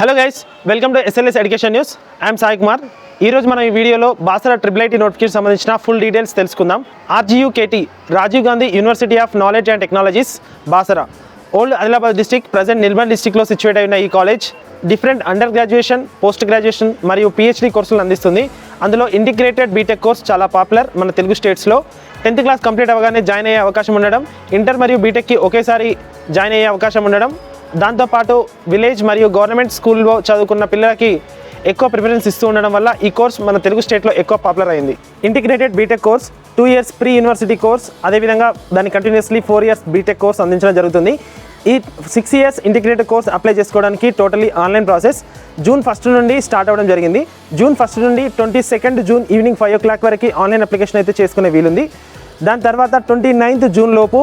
Hello guys, welcome to SLS education news. I'm Sai Kumar. ఈరోజు మనం ఈ వీడియోలో బాసరా IIIT నోటిఫికేషన్ సంబంధించిన ఫుల్ డీటెయిల్స్ తెలుసుకుందాం. RGUKT Rajiv Gandhi university of knowledge and technologies Basara, old Adilabad district, present Nirmal డిస్ట్రిక్ట్లో సిచ్యువేట్ అయిన ఈ college different under graduation, post graduation మరియు PhD కోర్సులు అందిస్తుంది. అందులో ఇంటిగ్రేటెడ్ బీటెక్ కోర్స్ చాలా పాపులర్ మన తెలుగు స్టేట్స్లో. 10th క్లాస్ కంప్లీట్ అవ్వగానే జాయిన్ అయ్యే అవకాశం ఉండడం, ఇంటర్ మరియు బీటెక్కి ఒకేసారి జాయిన్ అయ్యే అవకాశం ఉండడం, దాంతోపాటు విలేజ్ మరియు గవర్నమెంట్ స్కూల్లో చదువుకున్న పిల్లలకి ఎక్కువ ప్రిఫరెన్స్ ఇస్తూ ఉండడం వల్ల ఈ కోర్స్ మన తెలుగు స్టేట్లో ఎక్కువ పాపులర్ అయింది. Integrated BTech course 2 years pre university course, అదేవిధంగా దాన్ని కంటిన్యూస్లీ 4 years బీటెక్ కోర్స్ అందించడం జరుగుతుంది. ఈ 6 years ఇంటిగ్రేటెడ్ కోర్స్ అప్లై చేసుకోవడానికి totally online process. June 1st నుండి స్టార్ట్ అవ్వడం జరిగింది. June 1st నుండి 22nd June ఈవినింగ్ 5 o'clock వరకు ఆన్లైన్ అప్లికేషన్ అయితే చేసుకునే వీలుంది. దాని తర్వాత 29th June లోపు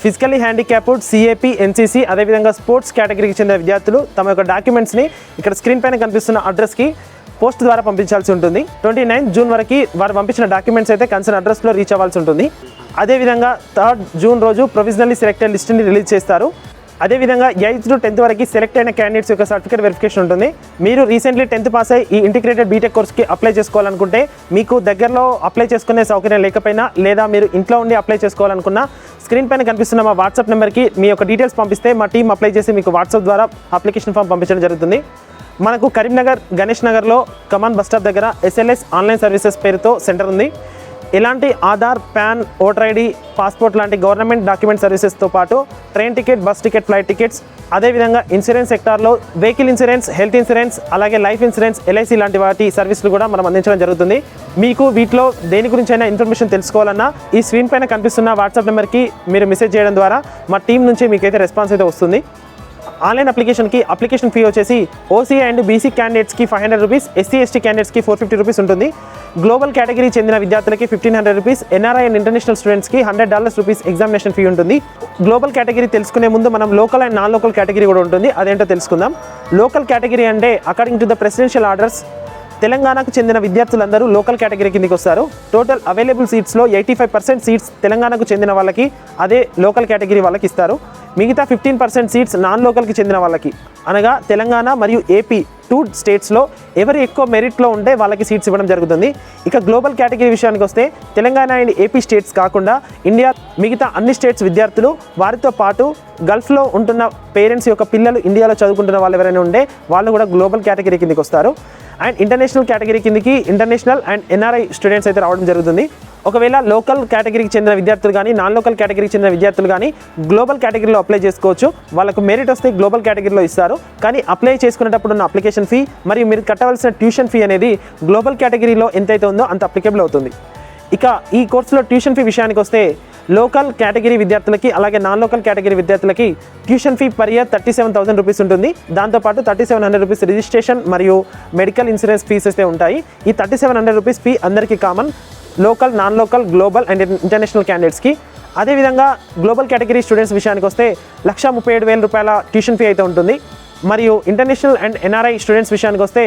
ఫిజికల్లీ హ్యాండిక్యాప్డ్, CAP, NCC అదేవిధంగా స్పోర్ట్స్ కేటగిరీకి చెందిన విద్యార్థులు తమ యొక్క డాక్యుమెంట్స్ని ఇక్కడ స్క్రీన్ పైన కనిపిస్తున్న అడ్రస్కి పోస్ట్ ద్వారా పంపించాల్సి ఉంటుంది. 29th June వరకు వారు పంపించిన డాక్యుమెంట్స్ అయితే కన్సర్న్ అడ్రస్లో రీచ్ అవ్వాల్సి ఉంటుంది. అదేవిధంగా 3rd June రోజు ప్రొవిజనల్లీ సెలెక్టెడ్ లిస్ట్ని రిలీజ్ చేస్తారు. అదేవిధంగా 8th to 10th వరకు సెలెక్ట్ అయిన క్యాండిడేట్స్ యొక్క సర్టిఫికేట్ వెరిఫికేషన్ ఉంటుంది. మీరు రీసెంట్లీ 10th పాస్ అయ్యి ఈ ఇంటిగ్రేటెడ్ బీటెక్ కోర్స్కి అప్లై చేసుకోవాలనుకుంటే, మీకు దగ్గరలో అప్లై చేసుకునే సౌకర్యం లేకపోయినా, లేదా మీరు ఇంట్లో ఉండి అప్లై చేసుకోవాలనుకున్నా, స్క్రీన్ పైన కనిపిస్తున్న మా వాట్సాప్ నెంబర్కి మీ యొక్క డీటెయిల్స్ పంపిస్తే మా టీం అప్లై చేసి మీకు వాట్సాప్ ద్వారా అప్లికేషన్ ఫామ్ పంపించడం జరుగుతుంది. మనకు కరీంనగర్ గణేష్ నగర్లో కమాన్ బస్ స్టాప్ దగ్గర SLS ఆన్లైన్ సర్వీసెస్ పేరుతో సెంటర్ ఉంది. ఎలాంటి Aadhaar, pan, voter ID, passport లాంటి గవర్నమెంట్ డాక్యుమెంట్ సర్వీసెస్తో పాటు train ticket, bus ticket, flight tickets, అదేవిధంగా ఇన్సూరెన్స్ సెక్టార్లో వెహికల్ ఇన్సూరెన్స్, హెల్త్ ఇన్సూరెన్స్, అలాగే లైఫ్ ఇన్సూరెన్స్, LIC లాంటి వాటి సర్వీసులు కూడా మనం అందించడం జరుగుతుంది. మీకు వీటిలో దేని గురించి అయినా ఇన్ఫర్మేషన్ తెలుసుకోవాలన్నా ఈ స్క్రీన్ పైన కనిపిస్తున్న వాట్సాప్ నెంబర్కి మీరు మెసేజ్ చేయడం ద్వారా మా టీం నుంచి మీకైతే రెస్పాన్స్ అయితే వస్తుంది. ఆన్లైన్ అప్లికేషన్కి అప్లికేషన్ ఫీ వచ్చేసి OC అండ్ BC క్యాండిడేట్స్కి 500 రూపీస్, SC ST క్యాండిడేట్స్కి 450 రూపీస్ ఉంటుంది. గ్లోబల్ కేటగిరీ చెందిన విద్యార్థులకి 1500 రూపీస్, NRI అండ్ ఇంటర్నేషనల్ స్టూడెంట్స్కి $100 రూపీస్ ఎగ్జామినేషన్ ఫీ ఉంటుంది. గ్లోబల్ కేటగిరీ తెలుసుకునే ముందు మనం local and non local category కూడా ఉంటుంది, అదేంటో తెలుసుకుందాం. లోకల్ కేటగిరీ అంటే according to the presidential orders తెలంగాణకు చెందిన విద్యార్థులందరూ లోకల్ కేటగిరీ కిందకి వస్తారు. టోటల్ అవైలబుల్ సీట్స్లో 85% సీట్స్ తెలంగాణకు చెందిన వాళ్ళకి, అదే లోకల్ కేటగిరీ వాళ్ళకి ఇస్తారు. మిగతా 15% సీట్స్ నాన్ లోకల్కి చెందిన వాళ్ళకి, అనగా తెలంగాణ మరియు AP 2 స్టేట్స్లో ఎవరు ఎక్కువ మెరిట్లో ఉంటే వాళ్ళకి సీట్స్ ఇవ్వడం జరుగుతుంది. ఇక గ్లోబల్ కేటగిరీ విషయానికి వస్తే తెలంగాణ అండ్ AP స్టేట్స్ కాకుండా ఇండియా మిగతా అన్ని స్టేట్స్ విద్యార్థులు, వారితో పాటు గల్ఫ్లో ఉంటున్న పేరెంట్స్ యొక్క పిల్లలు ఇండియాలో చదువుకుంటున్న వాళ్ళు ఎవరైనా ఉంటే వాళ్ళు కూడా గ్లోబల్ కేటగిరీ కిందకి వస్తారు. అండ్ ఇంటర్నేషనల్ కేటగిరీ కిందకి ఇంటర్నేషనల్ అండ్ NRI స్టూడెంట్స్ అయితే రావడం జరుగుతుంది. ఒకవేళ లోకల్ కేటగిరీకి చెందిన విద్యార్థులు కానీ, నాన్ లోకల్ కేటగిరీకి చెందిన విద్యార్థులు కానీ గ్లోబల్ కేటగిరీలో అప్లై చేసుకోవచ్చు. వాళ్ళకు మెరిట్ వస్తే గ్లోబల్ కేటగిరీలో ఇస్తారు. కానీ అప్లై చేసుకునేటప్పుడు ఉన్న అప్లికేషన్ ఫీ మరియు మీరు కట్టవలసిన ట్యూషన్ ఫీ అనేది గ్లోబల్ కేటగిరీలో ఎంతైతే ఉందో అంత అప్లికేబుల్ అవుతుంది. ఇక ఈ కోర్సులో ట్యూషన్ ఫీ విషయానికి వస్తే లోకల్ కేటగిరీ విద్యార్థులకి, అలాగే నాన్ లోకల్ కేటగిరీ విద్యార్థులకి tuition fee per year 37,000 rupees ఉంటుంది. దాంతోపాటు 3700 రూపీస్ రిజిస్ట్రేషన్ మరియు మెడికల్ ఇన్సూరెన్స్ ఫీస్ అయితే ఉంటాయి. ఈ 3700 రూపీస్ ఫీ అందరికీ common, local, non local, global and international క్యాండిడేట్స్కి. అదేవిధంగా గ్లోబల్ కేటగిరీ స్టూడెంట్స్ విషయానికి వస్తే 1,37,000 రూపాయల ట్యూషన్ ఫీ అయితే ఉంటుంది. మరియు ఇంటర్నేషనల్ అండ్ NRI స్టూడెంట్స్ విషయానికి వస్తే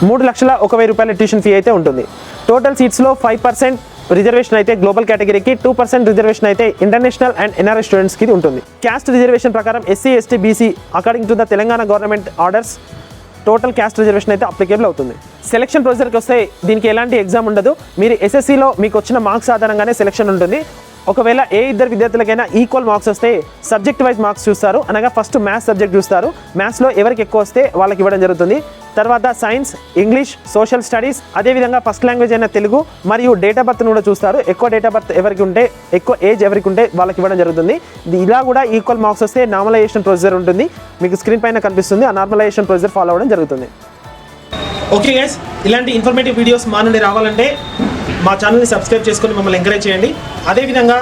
3,01,000 రూపాయల ట్యూషన్ ఫీ అయితే ఉంటుంది. టోటల్ సీట్స్లో 5% రిజర్వేషన్ అయితే గ్లోబల్ కేటగిరీకి, 2% రిజర్వేషన్ అయితే ఇంటర్నేషనల్ అండ్ NRI స్టూడెంట్స్కి ఉంటుంది. క్యాస్ట్ రిజర్వేషన్ ప్రకారం SC ST BC according to the Telangana government orders total caste reservation అయితే అప్లికేబుల్ అవుతుంది. సెలక్షన్ ప్రొసీజర్కి వస్తే దీనికి ఎలాంటి ఎగ్జామ్ ఉండదు. మీరు SSCలో మీకు వచ్చిన మార్క్స్ ఆధారంగానే సెలక్షన్ ఉంటుంది. ఒకవేళ ఏ ఇద్దరు విద్యార్థులకైనా ఈక్వల్ మార్క్స్ వస్తే సబ్జెక్ట్ వైజ్ మార్క్స్ చూస్తారు, అనగా ఫస్ట్ మ్యాథ్స్ సబ్జెక్ట్ చూస్తారు. మ్యాథ్స్లో ఎవరికి ఎక్కువ వస్తే వాళ్ళకి ఇవ్వడం జరుగుతుంది. తర్వాత సైన్స్, ఇంగ్లీష్, సోషల్ స్టడీస్, అదేవిధంగా ఫస్ట్ లాంగ్వేజ్ అయిన తెలుగు మరియు డేట్ ఆఫ్ బర్త్ను కూడా చూస్తారు. ఎక్కువ డేట్ ఆఫ్ బర్త్ ఎవరికి ఉంటే, ఎక్కువ ఏజ్ ఎవరికి ఉంటే వాళ్ళకి ఇవ్వడం జరుగుతుంది. ఇలా కూడా ఈక్వల్ మార్క్స్ వస్తే నార్మలైజేషన్ ప్రొసీజర్ ఉంటుంది, మీకు స్క్రీన్ పైన కనిపిస్తుంది. ఆ నార్మలైజేషన్ ప్రొసీజర్ ఫాలో అవ్వడం జరుగుతుంది. ఓకే గైస్, ఇలాంటి ఇన్ఫర్మేటివ్ వీడియోస్ మా నుండి రావాలంటే మా ఛానల్ని సబ్స్క్రైబ్ చేసుకొని మమ్మల్ని ఎంకరేజ్ చేయండి. అదేవిధంగా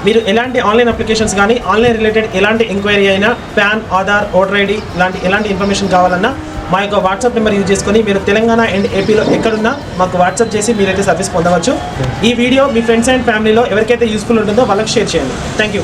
మీరు ఎలాంటి ఆన్లైన్ అప్లికేషన్స్ కానీ, ఆన్లైన్ రిలేటెడ్ ఎలాంటి ఎంక్వైరీ అయినా, పాన్, ఆధార్, ఓటర్ ID లాంటి ఎలాంటి ఇన్ఫర్మేషన్ కావాలన్నా మా యొక్క వాట్సాప్ నెంబర్ యూజ్ చేసుకొని మీరు తెలంగాణ అండ్ APలో ఎక్కడున్నా మాకు వాట్సాప్ చేసి మీరైతే సర్వీస్ పొందవచ్చు. ఈ వీడియో మీ ఫ్రెండ్స్ అండ్ ఫ్యామిలీలో ఎవరికైతే యూస్ఫుల్ ఉంటుందో వాళ్ళకి షేర్ చేయండి. Thank you.